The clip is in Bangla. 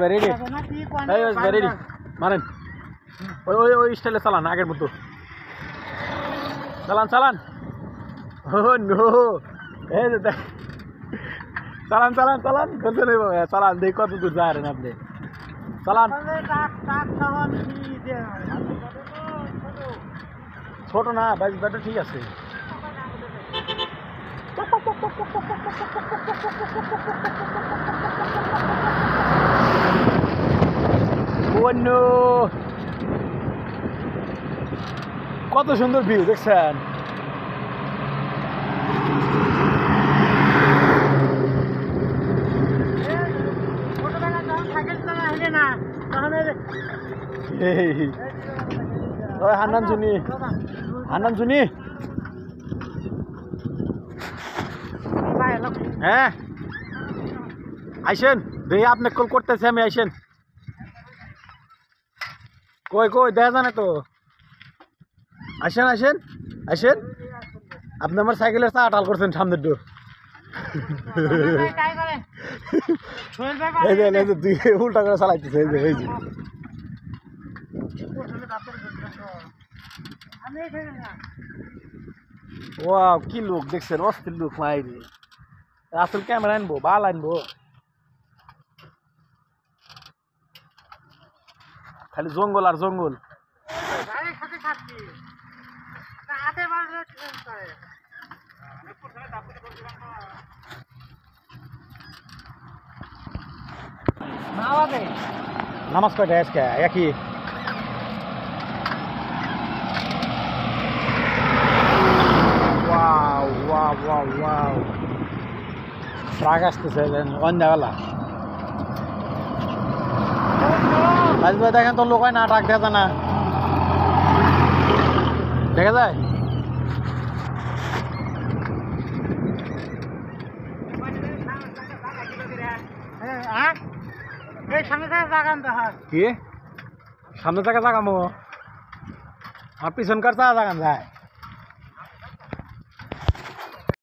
রেডি রেডি মারেন ওই ওই ওই স্টাইলে চালান আগের মতো চালান চালান ও নো এই যে দেখ চালান চালান চালান বলতে নেই চালান দেখ কত দূর যাবেন আপনি চালান ছোট না বাইক ব্যাটা ঠিক আছে কত সুন্দর ভিউ দেখছেন হান্নান শুনি হান্নান শুনি হ্যাঁ আইসেন দেখি আপনি কল করতেছে আমি আইসেন কই কই দেখা যায় না তো আসেন আসেন আসেন আপনি আমার সাইকেলের চা টাল করছেন সামনের ডোর তুই উল্টা করে চালাইতেছে এই যে ওয়াও কি লোক দেখছেন অস্থির লোক মাইরি আসল ক্যামেরা আনবো বাল আনবো খালি জঙ্গল আর জঙ্গল নামাজ কয়টা আজকে একই ট্রাক আসতেছে অন্যবেলা দেখেন তো লোক হয় না ট্রাক দেখা যায় না দেখা যায় কি সামনে থেকে জাগামো আর পিছনকার চা জাগান যায়